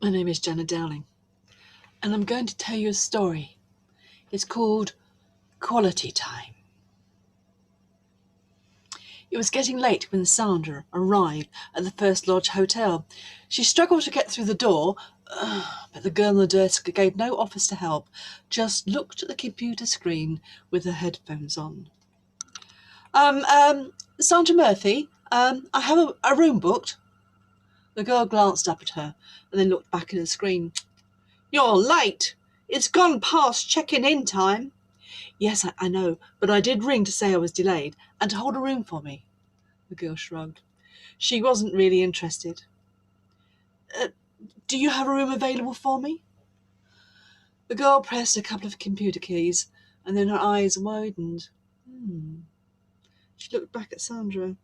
My name is Janet Dowling, and I'm going to tell you a story. It's called Quality Time. It was getting late when Sandra arrived at the First Lodge Hotel. She struggled to get through the door, but the girl on the desk gave no offers to help, just looked at the computer screen with her headphones on. Sandra Murphy, I have a room booked. The girl glanced up at her and then looked back at the screen. You're late. It's gone past checking-in time. Yes, I know, but I did ring to say I was delayed and to hold a room for me. The girl shrugged. She wasn't really interested. Do you have a room available for me? The girl pressed a couple of computer keys and then her eyes widened. She looked back at Sandra.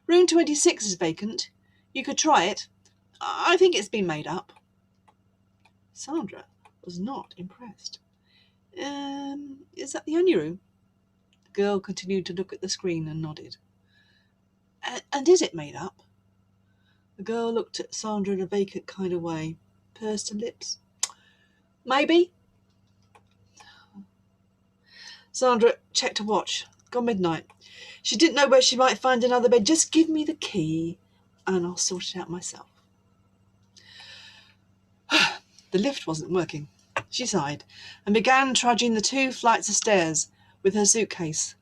Room 26 is vacant. You could try it. I think it's been made up. Sandra was not impressed. Is that the only room? The girl continued to look at the screen and nodded. And is it made up? The girl looked at Sandra in a vacant kind of way, pursed her lips. Maybe. Sandra checked her watch. Gone midnight. She didn't know where she might find another bed. Just give me the key and I'll sort it out myself. The lift wasn't working. She sighed and began trudging the 2 flights of stairs with her suitcase,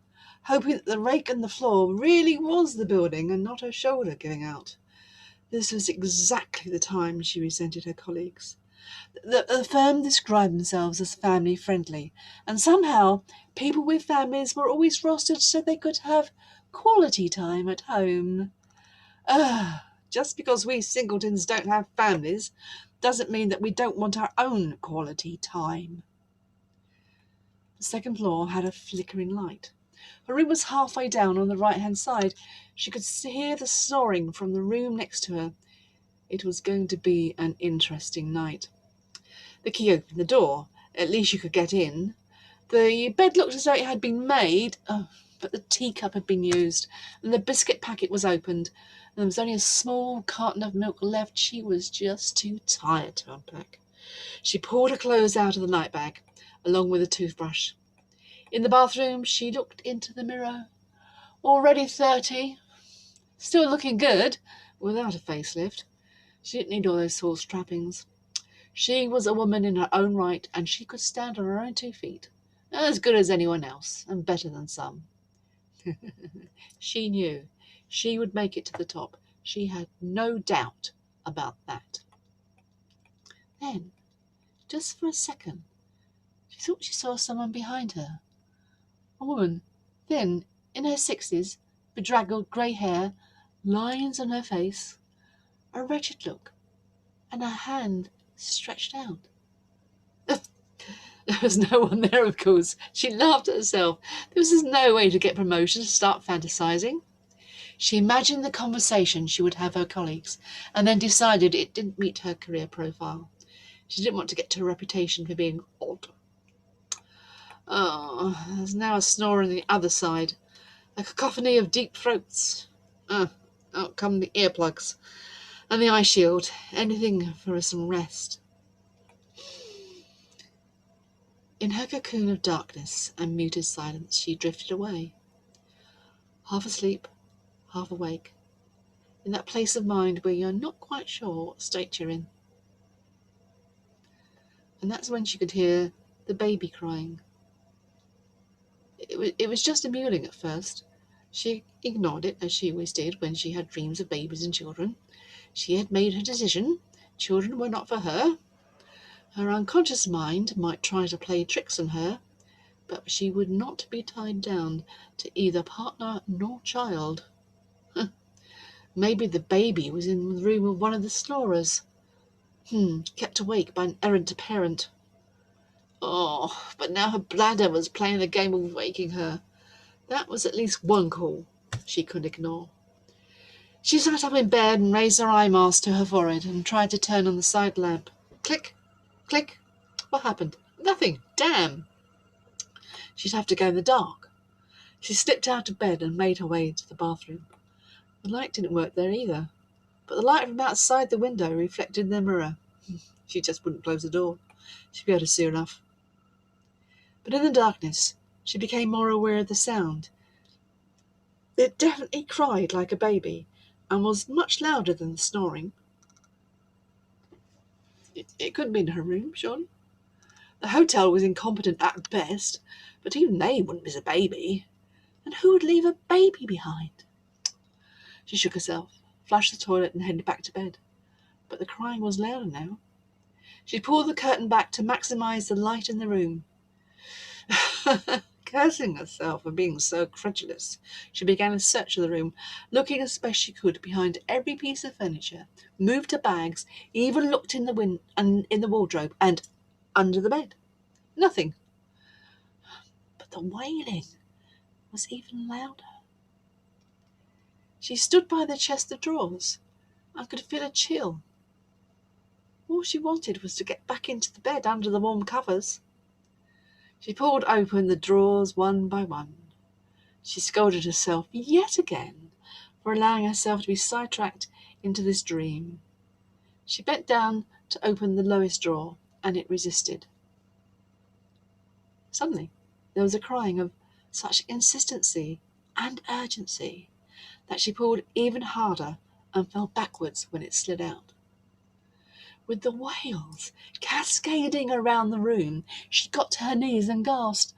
hoping that the rake on the floor really was the building and not her shoulder giving out. This was exactly the time she resented her colleagues. The firm described themselves as family-friendly, and somehow people with families were always rostered so they could have quality time at home. Just because we singletons don't have families doesn't mean that we don't want our own quality time. The second floor had a flickering light. Her room was halfway down on the right-hand side. She could hear the snoring from the room next to her. It was going to be an interesting night. The key opened the door. At least you could get in. The bed looked as though it had been made, but the teacup had been used, and the biscuit packet was opened, and there was only a small carton of milk left. She was just too tired to unpack. She pulled her clothes out of the night bag, along with a toothbrush. In the bathroom, she looked into the mirror. Already 30. Still looking good, without a facelift. She didn't need all those false trappings. She was a woman in her own right, and she could stand on her own 2 feet. As good as anyone else, and better than some. She knew she would make it to the top. She had no doubt about that. Then, just for a second, she thought she saw someone behind her. A woman, thin, in her 60s, bedraggled grey hair, lines on her face, a wretched look, and a hand stretched out. There was no one there, of course. She laughed at herself. There was no way to get promotion to start fantasizing. She imagined the conversation she would have with her colleagues, and then decided it didn't meet her career profile. She didn't want to get to a reputation for being odd. Oh, there's now a snore on the other side, a cacophony of deep throats. Out come the earplugs and the eye shield, anything for some rest. In her cocoon of darkness and muted silence, she drifted away, half asleep, half awake, in that place of mind where you're not quite sure what state you're in. And that's when she could hear the baby crying. It was just a mewling at first. She ignored it, as she always did when she had dreams of babies and children. She had made her decision. Children were not for her. Her unconscious mind might try to play tricks on her, but she would not be tied down to either partner nor child. Maybe the baby was in the room with one of the snorers, kept awake by an errant parent. Oh, but now her bladder was playing the game of waking her. That was at least one call she couldn't ignore. She sat up in bed and raised her eye mask to her forehead and tried to turn on the side lamp. Click, click. What happened? Nothing. Damn. She'd have to go in the dark. She slipped out of bed and made her way to the bathroom. The light didn't work there either, but the light from outside the window reflected in the mirror. She just wouldn't close the door. She'd be able to see enough. But in the darkness, she became more aware of the sound. It definitely cried like a baby and was much louder than the snoring. It couldn't be in her room, surely. The hotel was incompetent at best, but even they wouldn't miss a baby. And who would leave a baby behind? She shook herself, flushed the toilet and headed back to bed. But the crying was louder now. She pulled the curtain back to maximize the light in the room. Cursing herself for being so credulous, she began a search of the room, looking as best she could behind every piece of furniture, moved her bags, even looked in the wardrobe and under the bed. Nothing. But the wailing was even louder. She stood by the chest of drawers and could feel a chill. All she wanted was to get back into the bed under the warm covers. She pulled open the drawers one by one. She scolded herself yet again for allowing herself to be sidetracked into this dream. She bent down to open the lowest drawer, and it resisted. Suddenly, there was a crying of such insistency and urgency that she pulled even harder and fell backwards when it slid out. With the wails cascading around the room, she got to her knees and gasped.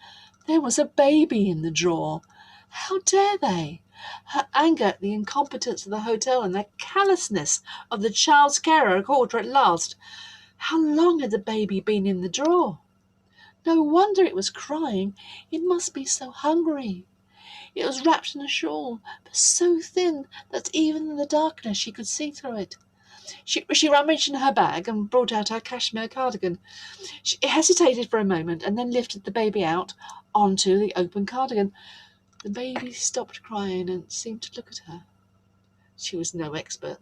There was a baby in the drawer. How dare they? Her anger at the incompetence of the hotel and the callousness of the child's carer caught her at last. How long had the baby been in the drawer? No wonder it was crying. It must be so hungry. It was wrapped in a shawl, but so thin that even in the darkness she could see through it. She rummaged in her bag and brought out her cashmere cardigan. She hesitated for a moment and then lifted the baby out onto the open cardigan. The baby stopped crying and seemed to look at her. She was no expert,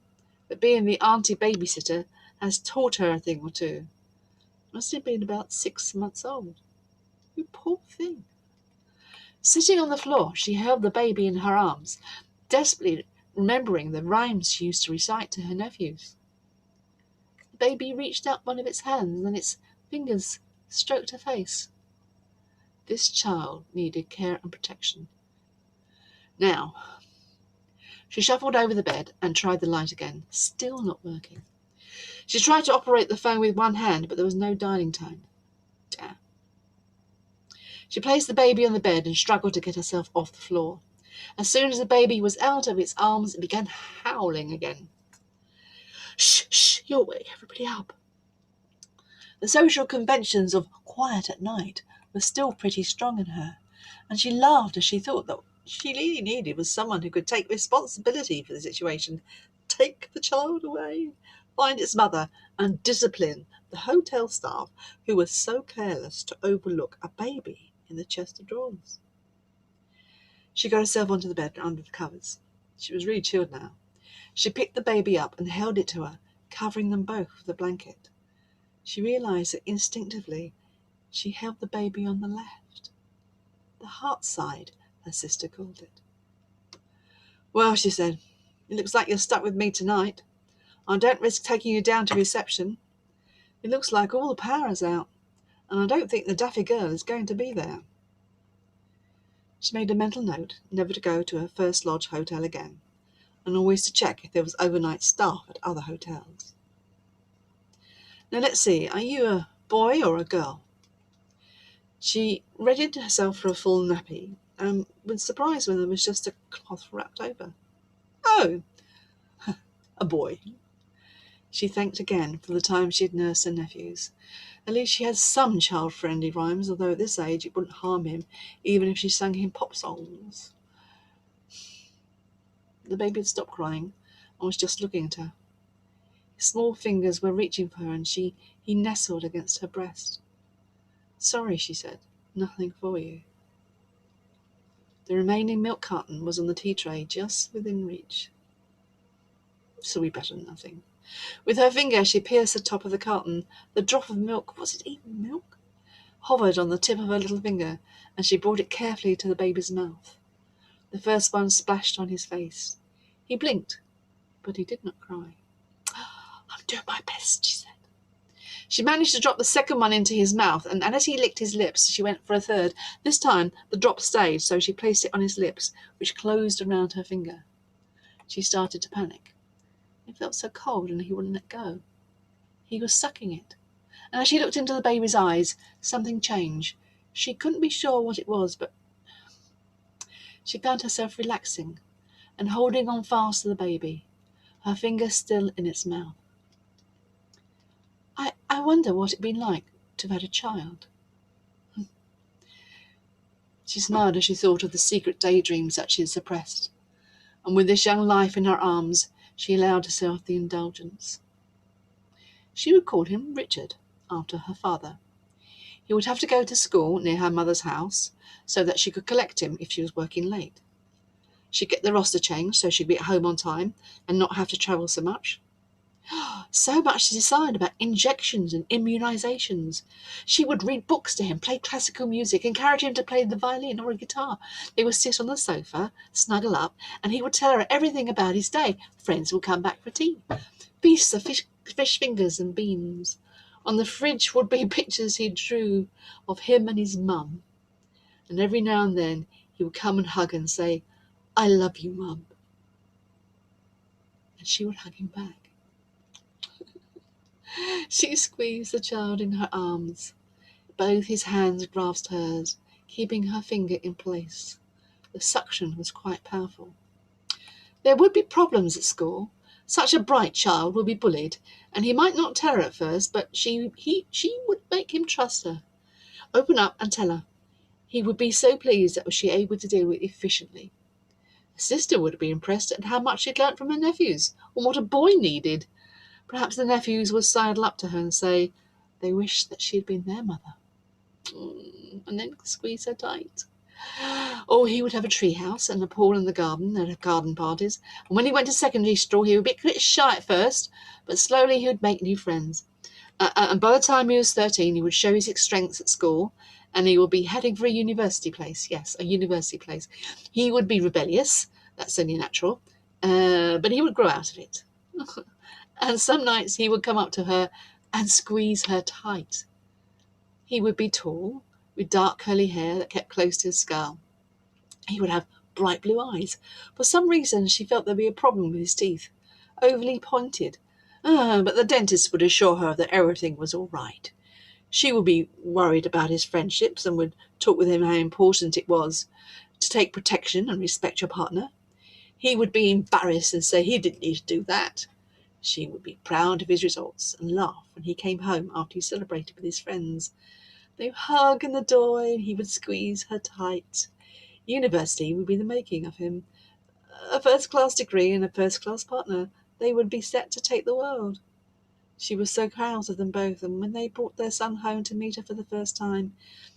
but being the auntie babysitter has taught her a thing or two. Must have been about 6 months old. You poor thing. Sitting on the floor, she held the baby in her arms, desperately remembering the rhymes she used to recite to her nephews. The baby reached out one of its hands and its fingers stroked her face. This child needed care and protection. Now, she shuffled over the bed and tried the light again, still not working. She tried to operate the phone with one hand, but there was no dialing tone. Damn. She placed the baby on the bed and struggled to get herself off the floor. As soon as the baby was out of its arms, it began howling again. Shh, shh, you'll wake everybody up. The social conventions of quiet at night were still pretty strong in her, and she laughed as she thought that what she really needed was someone who could take responsibility for the situation, take the child away, find its mother, and discipline the hotel staff who were so careless to overlook a baby in the chest of drawers. She got herself onto the bed under the covers. She was really chilled now. She picked the baby up and held it to her, covering them both with a blanket. She realized that instinctively she held the baby on the left. The heart side, her sister called it. Well, she said, it looks like you're stuck with me tonight. I don't risk taking you down to reception. It looks like all the power is out, and I don't think the daffy girl is going to be there. She made a mental note never to go to her First Lodge hotel again, and always to check if there was overnight staff at other hotels. Now let's see, are you a boy or a girl? She readied herself for a full nappy, and was surprised when there was just a cloth wrapped over. Oh, a boy. She thanked again for the time she had nursed her nephews. At least she had some child-friendly rhymes, although at this age it wouldn't harm him, even if she sang him pop songs. The baby had stopped crying and was just looking at her. His small fingers were reaching for her, and he nestled against her breast. Sorry, she said, nothing for you. The remaining milk carton was on the tea tray just within reach. So we better than nothing. With her finger she pierced the top of the carton. The drop of milk, was it even milk? Hovered on the tip of her little finger, and she brought it carefully to the baby's mouth. The first one splashed on his face. He blinked, but he did not cry. I'm doing my best, she said. She managed to drop the second one into his mouth, and as he licked his lips, she went for a third. This time the drop stayed, so she placed it on his lips, which closed around her finger. She started to panic. It felt so cold, and he wouldn't let go. He was sucking it. And as she looked into the baby's eyes, something changed. She couldn't be sure what it was, but she found herself relaxing and holding on fast to the baby, her finger still in its mouth. I wonder what it'd been like to have had a child. She smiled as she thought of the secret daydreams that she had suppressed, and with this young life in her arms, she allowed herself the indulgence. She would call him Richard, after her father. He would have to go to school near her mother's house, so that she could collect him if she was working late. She'd get the roster changed so she'd be at home on time and not have to travel so much. So much to decide about injections and immunizations. She would read books to him, play classical music, encourage him to play the violin or a guitar. They would sit on the sofa, snuggle up, and he would tell her everything about his day. Friends would come back for tea. Feasts of fish fingers and beans. On the fridge would be pictures he drew of him and his mum. And every now and then he would come and hug and say, "I love you, Mum." And she would hug him back. She squeezed the child in her arms. Both his hands grasped hers, keeping her finger in place. The suction was quite powerful. There would be problems at school. Such a bright child would be bullied, and he might not tell her at first, but she would make him trust her. Open up and tell her. He would be so pleased that she was able to deal with it efficiently. Her sister would be impressed at how much she'd learnt from her nephews, and what a boy needed. Perhaps the nephews would sidle up to her and say they wished that she had been their mother. And then squeeze her tight. Or he would have a treehouse and a pool in the garden. They'd have garden parties. And when he went to secondary school, he would be a bit shy at first, but slowly he would make new friends. And by the time he was 13, he would show his strengths at school, and he would be heading for a university place. Yes, a university place. He would be rebellious. That's only natural. But he would grow out of it. And some nights he would come up to her and squeeze her tight. He would be tall, with dark curly hair that kept close to his skull. He would have bright blue eyes. For some reason she felt there'd be a problem with his teeth. Overly pointed. But the dentist would assure her that everything was all right. She would be worried about his friendships and would talk with him how important it was to take protection and respect your partner. He would be embarrassed and say he didn't need to do that. She would be proud of his results and laugh when he came home after he celebrated with his friends. They would hug in the doorway and he would squeeze her tight. University would be the making of him. A first-class degree and a first-class partner. They would be set to take the world. She was so proud of them both, and when they brought their son home to meet her for the first time,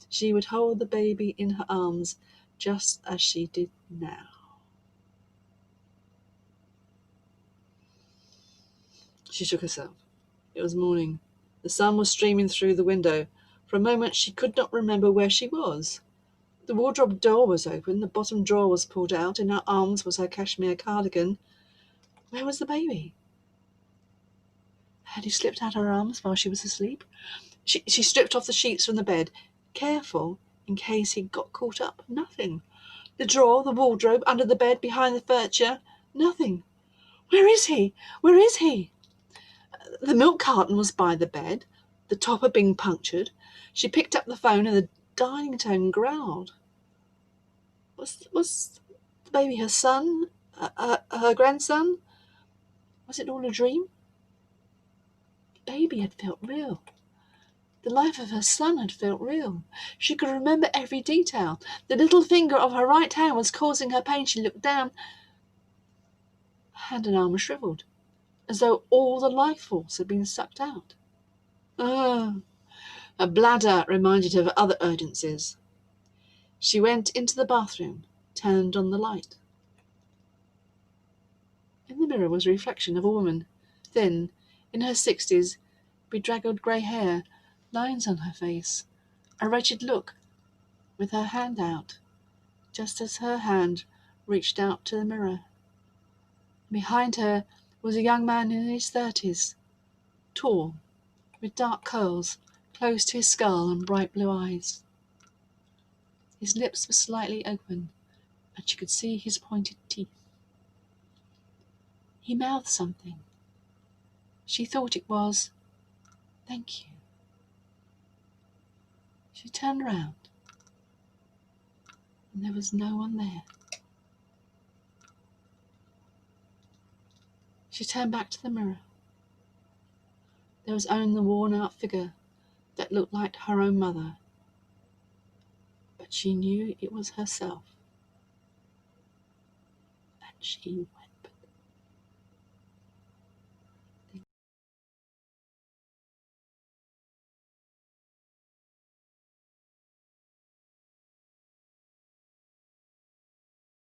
she would hold the baby in her arms just as she did now. She shook herself. It was morning. The sun was streaming through the window. For a moment she could not remember where she was. The wardrobe door was open, the bottom drawer was pulled out, in her arms was her cashmere cardigan. Where was the baby? Had he slipped out her arms while she was asleep? She stripped off the sheets from the bed, careful in case he got caught up. Nothing. The drawer, the wardrobe, under the bed, behind the furniture. Nothing. Where is he? Where is he? The milk carton was by the bed, the top had been punctured. She picked up the phone and the dining tone growled. Was the baby her son? Her grandson? Was it all a dream? The baby had felt real. The life of her son had felt real. She could remember every detail. The little finger of her right hand was causing her pain. She looked down. Her hand and arm were shriveled, as though all the life force had been sucked out. Her bladder reminded her of other urgencies. She went into the bathroom, turned on the light. In the mirror was a reflection of a woman, thin, in her 60s, bedraggled grey hair, lines on her face, a wretched look, with her hand out, just as her hand reached out to the mirror. Behind her was a young man in his 30s, tall, with dark curls close to his skull and bright blue eyes. His lips were slightly open, and she could see his pointed teeth. He mouthed something. She thought it was, "Thank you." She turned round, and there was no one there. She turned back to the mirror. There was only the worn-out figure that looked like her own mother, but she knew it was herself, and she went.